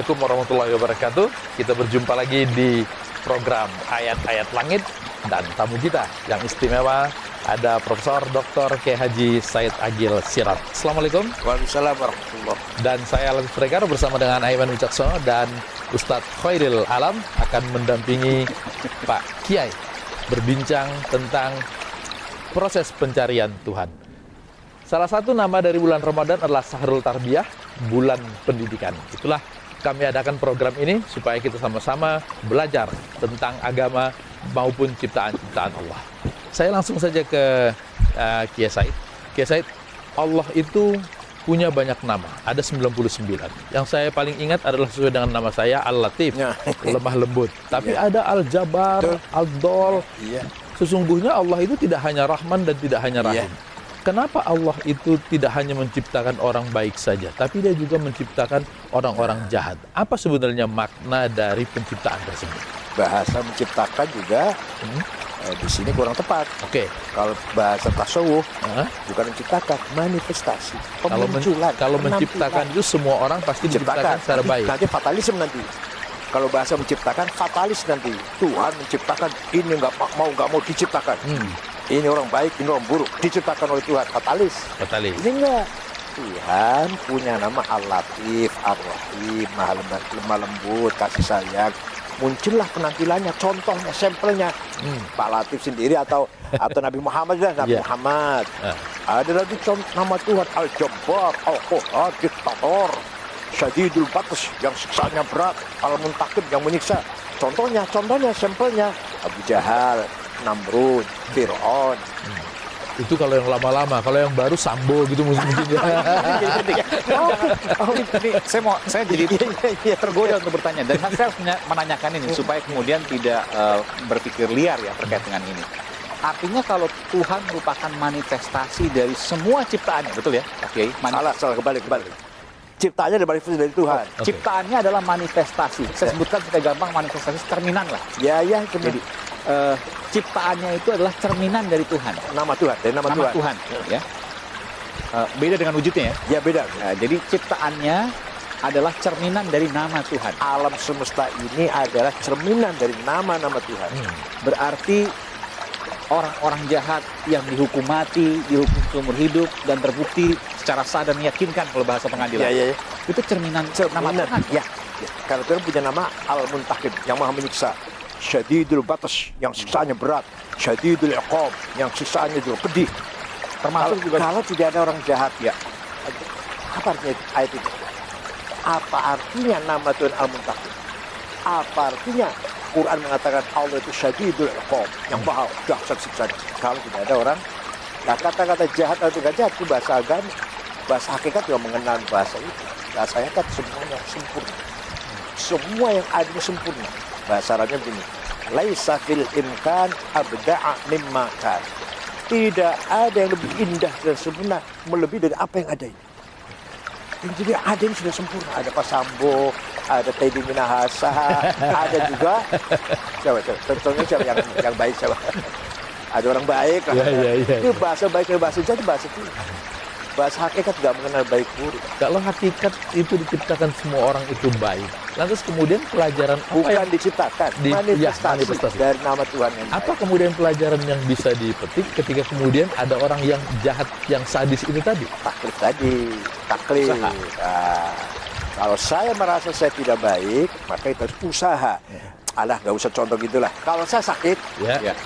Assalamualaikum warahmatullahi wabarakatuh. Kita berjumpa lagi di program Ayat-Ayat Langit dan tamu kita yang istimewa ada Profesor Dr. Kiai Haji Said Agil Sirot. Assalamualaikum. Waalaikumsalam warahmatullahi. Dan saya Alan Frekar bersama dengan Aiman Wicaksono dan Ustadz Khairil Alam akan mendampingi Pak Kiai berbincang tentang proses pencarian Tuhan. Salah satu nama dari bulan Ramadan adalah Sahrul Tarbiyah, bulan pendidikan. Itulah kami adakan program ini supaya kita sama-sama belajar tentang agama maupun ciptaan-ciptaan Allah. Saya langsung saja ke Kiai Said. Kiai Said, Allah itu punya banyak nama, ada 99. Yang saya paling ingat adalah sesuai dengan nama saya, Al-Latif, lemah lembut. Tapi ada Al-Jabar, Al-Dol. Sesungguhnya Allah itu tidak hanya Rahman dan tidak hanya Rahim. Kenapa Allah itu tidak hanya menciptakan orang baik saja, tapi dia juga menciptakan orang-orang jahat? Apa sebenarnya makna dari penciptaan tersebut? Bahasa menciptakan juga di sini kurang tepat. Oke. Kalau bahasa tasawuf bukan menciptakan, manifestasi, pemunculan. Kalau menciptakan itu semua orang pasti diciptakan secara baik. Nanti fatalisme nanti. Kalau bahasa menciptakan fatalis nanti. Tuhan menciptakan ini nggak mau diciptakan. Ini orang baik, ini orang buruk, diciptakan oleh Tuhan, fatalis. Ini enggak. Tuhan punya nama Al-Latif, Ar-Rahim, lemah lembut, kasih sayang. Muncullah penampilannya, contohnya, sampelnya. Pak Latif sendiri atau Nabi Muhammad dan Nabi Muhammad. Ada lagi nama Tuhan Al-Jabbar, Al-Qahar, Diktator, Syadidul Batas yang siksanya berat, Al-Muntakim yang menyiksa. Contohnya, sampelnya Abu Jahal, Namrud, Fir'aun. Itu kalau yang lama-lama, kalau yang baru Sambo gitu mungkin ya. Saya jadi tergoda untuk bertanya, dan saya harus menanyakan ini supaya kemudian tidak berpikir liar ya terkait dengan ini. Artinya kalau Tuhan merupakan manifestasi dari semua ciptaannya, betul ya, Pak Kiai? Salah, kembali. Ciptaannya dari Tuhan. Ciptaannya adalah manifestasi. Saya sebutkan supaya gampang, manifestasi cerminan lah. Ya, jadi ciptaannya itu adalah cerminan dari Tuhan. Nama Tuhan, dari nama Tuhan. Ya. Beda dengan wujudnya ya? Ya, beda. Jadi ciptaannya adalah cerminan dari nama Tuhan. Alam semesta ini adalah cerminan dari nama-nama Tuhan. Berarti orang-orang jahat yang dihukum mati, dihukum seumur hidup, dan terbukti secara sah dan meyakinkan kalau bahasa pengadilan. Ya. Itu cerminan nama Tuhan. Ya. Karena Tuhan punya nama Al-Muntakim, yang maha menyiksa. Syadidul Batas, yang siksaannya berat. Syadidul Iqab, yang siksaannya juga pedih. Termasuk juga kalau tidak ada orang jahat, ya. Apa artinya ayat itu? Apa artinya nama Tuhan Al-Muntakim? Apa artinya Quran mengatakan Allah itu Syadidul Iqab, yang maha dahsyat siksanya? Kalau tidak ada orang, nah kata-kata jahat atau tidak jahat itu bahasa agama, bahasa hakikat juga mengenal bahasa itu. Bahasa hakikat semuanya sempurna. Semua yang ada itu sempurna. Bahasa Arabnya begini, laisa fil imkan abda'a mimma kan. Tidak ada yang lebih indah dan sempurna melebihi dari apa yang ada ini. Jadi ada yang sudah sempurna. Ada Pak Sambo, ada Teddy Minahasa, ada juga contohnya siapa yang baik siapa? Ada orang baik lah. Itu bahasa baik dan bahasa jahat, bahasa itu. Bahasa hakikat tidak mengenal baik buruk. Kalau hakikat itu diciptakan semua orang itu baik, lantas kemudian pelajaran bukan diciptakan, manifestasi dari nama Tuhan yang apa baik. Kemudian pelajaran yang bisa dipetik ketika kemudian ada orang yang jahat, yang sadis ini tadi? Taklif. Kalau saya merasa saya tidak baik, maka itu harus usaha. Alah, nggak usah contoh gitulah. Kalau saya sakit,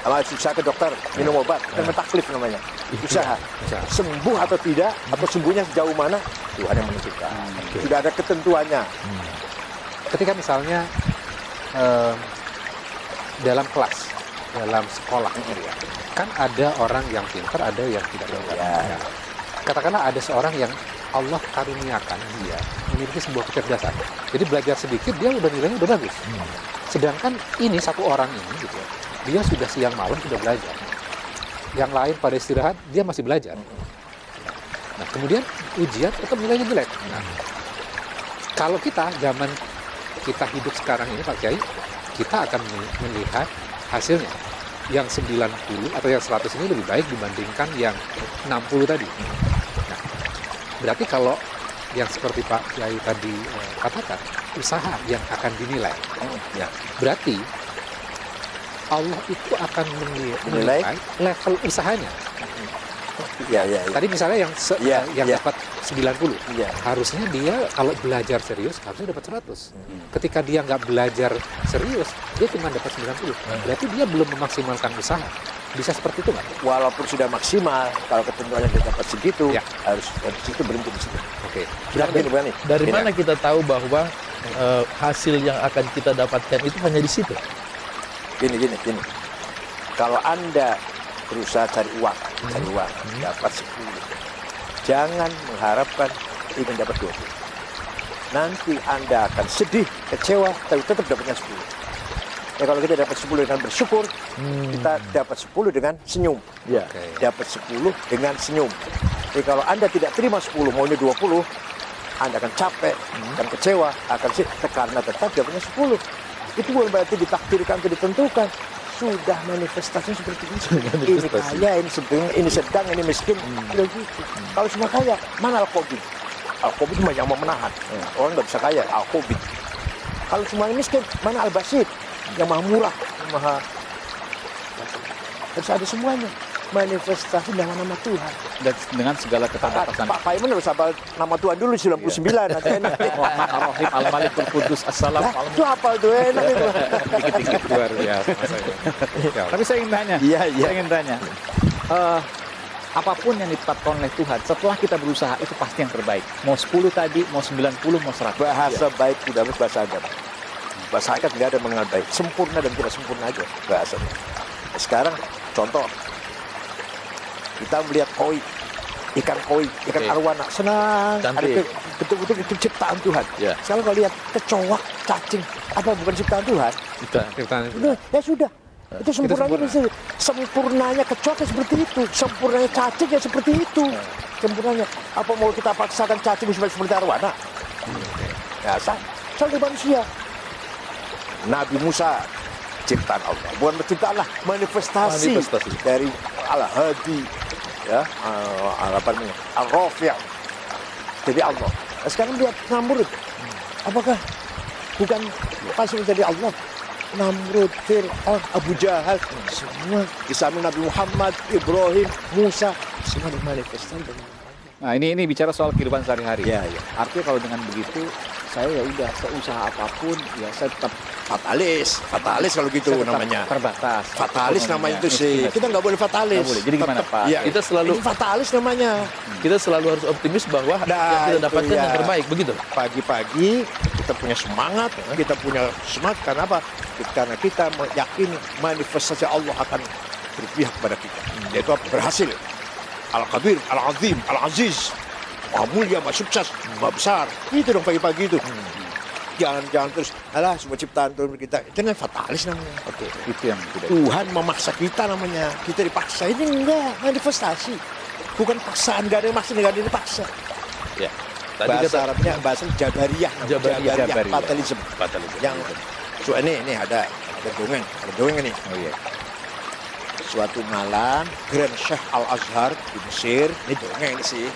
kalau susah ke dokter, minum obat, dan taklif namanya. Usaha. Sembuh atau tidak, atau sembuhnya sejauh mana, Tuhan yang menentukan. Tidak ada ketentuannya. Ketika misalnya dalam kelas, dalam sekolah, kan ada orang yang pintar, ada yang tidak pintar. Katakanlah ada seorang yang Allah karuniakan dia memiliki sebuah kecerdasan. Jadi belajar sedikit dia udah nilainya udah bagus. Sedangkan ini satu orang ini gitu ya, dia sudah siang malam sudah belajar. Yang lain pada istirahat dia masih belajar. Nah kemudian ujian tetap nilainya jelek. Nah, kalau kita zaman kita hidup sekarang ini Pak Kiai, kita akan melihat hasilnya. Yang 90 atau yang 100 ini lebih baik dibandingkan yang 60 tadi. Nah, berarti kalau yang seperti Pak Kiai tadi katakan, usaha yang akan dinilai. Ya. Berarti Allah itu akan menilai level usahanya. Iya. Tadi misalnya yang yang iya. dapat 90, Iya. harusnya dia kalau belajar serius harusnya dapat 100. Ketika dia nggak belajar serius, dia cuma dapat 90. Berarti dia belum memaksimalkan usaha. Bisa seperti itu nggak? Walaupun sudah maksimal, kalau ketentuannya dia dapat segitu, Ya. harus dari situ berhenti di situ. Oke. Berani. Dari mana kita tahu bahwa hasil yang akan kita dapatkan itu hanya di situ? Gini. Kalau Anda berusaha cari uang, dapat 10. Jangan mengharapkan ingin dapat 20. Nanti Anda akan sedih, kecewa, tapi tetap dapatnya 10. Ya kalau kita dapat 10 dengan bersyukur, kita dapat 10 dengan senyum. Ya. Oke. Dapat 10 dengan senyum. Jadi kalau Anda tidak terima 10, maunya 20, Anda akan capek, akan kecewa, akan karena tetap dapatnya 10. Itu bukan berarti ditakdirkan atau ditentukan. Sudah manifestasinya seperti itu. Ini kaya, ini sedang, ini miskin. Sudah gitu. Kalau semua kaya, mana Al-Qabid? Al-Qabid cuma yang mau menahan. Orang nggak bisa kaya, Al-Qabid. Kalau semuanya miskin, mana Al-Basit? Yang maha murah, yang maha... Harus ada semuanya. Manifestasi nama-nama Tuhan. Dan dengan segala keterbatasan. Pak Iman harus hafal nama Tuhan dulu 99. Nanti enak. Rahman Ar-Rahim Al-Malikul Qudus Assalam Lah, itu hafal tuh enak itu. Dikit-dikit luar biasa. Tapi saya ingin tanya. Iya. Saya ingin tanya. Apapun yang ditetapkan oleh Tuhan, setelah kita berusaha itu pasti yang terbaik. Mau 10 tadi, mau 90, mau 100. Bahasa baik tidak harus bahasa agama. Bahasa agama tidak ada mengenal baik. Sempurna dan tidak sempurna aja bahasanya. Sekarang contoh. Kita melihat ikan koi, ikan Oke. arwana, senang. Cantik. Ada betul-betul itu ciptaan Tuhan. Ya. Sekarang kalau lihat kecoak, cacing, apa bukan ciptaan Tuhan? Udah, ya sudah. Itu sempurnanya sempurna. di situ. Sempurnanya kecoak ya seperti itu. Sempurnanya cacing ya seperti itu. Sempurnanya. Apa mau kita paksakan cacing seperti arwana? Ya, soal manusia. Nabi Musa ciptaan Allah, bukan penciptaan lah, manifestasi. Dari Al-Hadi, ya, apa namanya, Al-Rafi'. Jadi Allah. Nah, sekarang lihat Namrud, apakah bukan pasti menjadi Allah? Namrud, Fir'aun, Abu Jahal, semua di samping Nabi Muhammad, Ibrahim, Musa, semua dimanifestasi dengan Allah. Nah, ini bicara soal kehidupan sehari-hari. Ya. Artinya kalau dengan begitu, saya ya udah seusaha apapun, ya saya tetap Fatalis kalau gitu saya tetap namanya. Terbatas. Fatalis namanya itu sih. Miskin. Kita nggak boleh fatalis. Nggak boleh. Jadi gimana, Tetap, Pak? Ya, Kita selalu ini fatalis namanya. kita selalu harus optimis bahwa Nah, yang kita itu dapatkan ya. yang terbaik, begitu. Pagi-pagi kita punya semangat, kita punya semangat karena apa? Karena kita meyakini manifestasi Allah akan berpihak pada kita. Yaitu apa? Berhasil. Al-Kabir, Al-Azim, Al-Aziz. Maha mulia, maha sukses, maha besar. Itu dong pagi-pagi itu. Jangan terus, alah semua ciptaan Tuhan kita. Itu kan fatalis namanya. Oke, itu yang tidak. Tuhan memaksa kita namanya. Kita dipaksa. Ini enggak, manifestasi. Bukan paksaan, enggak ada yang maksa, enggak ada yang dipaksa. Ya. Tadi Bahasa kata Arabnya bahasa Jabariyah. Jabariyah. Fatalism. Yang ini ada dongeng ini. Oh iya. Suatu malam Grand Sheikh Al-Azhar di Mesir, ini dongeng ini sih,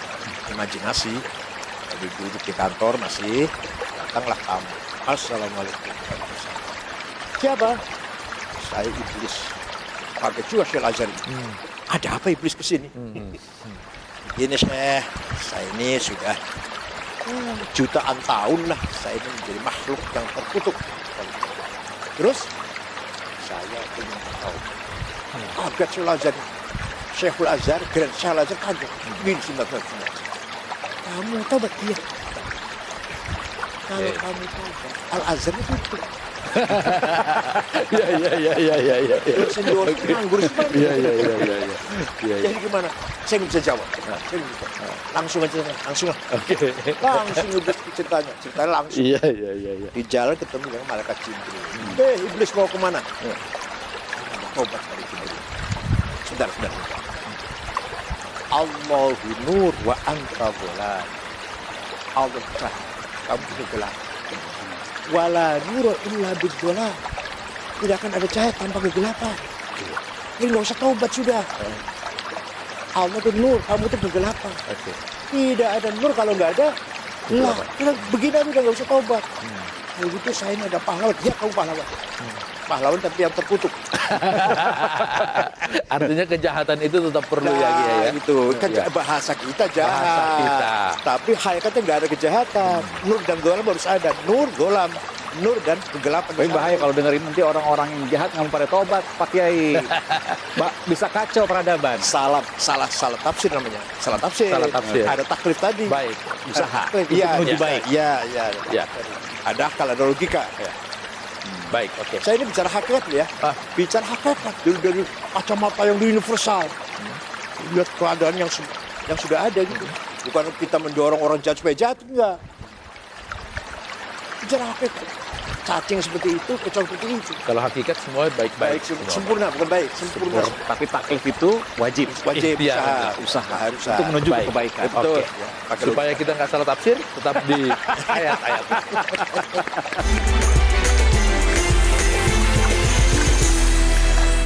imajinasi. Lagi duduk di kantor masih, datanglah tamu. Assalamualaikum. Siapa? Saya iblis. Kaget juga Syekh Al-Azhar. Ada apa iblis kesini? Ini Syekh, saya ini sudah jutaan tahun lah saya ini menjadi makhluk yang terkutuk. Terus saya ingin tahu. Kaget Syekh Al-Azhar. Syekhul Azhar, Grand Syekh Al-Azhar kaget. Gini sebenarnya. Kamu tobat dia. Kalau kamu tobat, Al-Azhar itu tutup. ya. Sendiri nganggur seperti Iya. Jadi gimana? Saya nggak bisa jawab. Langsung aja, langsung. Oke. Langsung ceritanya langsung. Iya. Di jalan ketemu dengan malaikat Jibril. Iblis mau kemana? Tobat dari Jibril. Sebentar. Allahu nur wa anta dhalal. Allah cahaya, kamu kegelapan. Wala nura illa bidzolam. Tidak akan ada cahaya tanpa kegelapan. Ini nggak usah taubat sudah. Allah itu nur, kamu itu kegelapan. Oke. Tidak ada nur kalau nggak ada Itu Lah, apa? kita begini aja udah nggak usah tobat. Kalau gitu saya ini ada pahlawan. Ya kamu pahlawan. Pahlawan tapi yang terkutuk. Artinya kejahatan itu tetap perlu ya Kiai ya. Itu kan Ya. bahasa kita jahat. Bahasa kita. Tapi hakikatnya nggak ada kejahatan. Nur dan dolam harus ada. Nur, dolam, nur dan kegelapan. Tapi bahaya kalau dengerin nanti orang-orang yang jahat nggak mau pada tobat, Pak Kiai. Bisa kacau peradaban. salah tafsir namanya. Salah tafsir. Salah tafsir. Ada taklif tadi. Baik. Usaha Taklif. untuk Iya, menuju iya. baik. Iya, iya. Ya. Ada akal, ada logika. Ya. Baik, oke. Saya ini bicara hakikat ya. Bicara hakikat dari kacamata yang universal. Lihat keadaan yang sudah ada gitu. Bukan kita mendorong orang jahat supaya jahat, enggak. Bicara hakikat. Cacing seperti itu, kecoa seperti itu. Kalau hakikat semua baik-baik. semua. sempurna, bukan baik, sempurna. Tapi taklif itu wajib. Wajib Ikhtiar. usaha, harus Untuk menuju ke Baik. kebaikan. Betul. Oke. Ya, pakai Supaya kita nggak salah tafsir, tetap di ayat-ayat.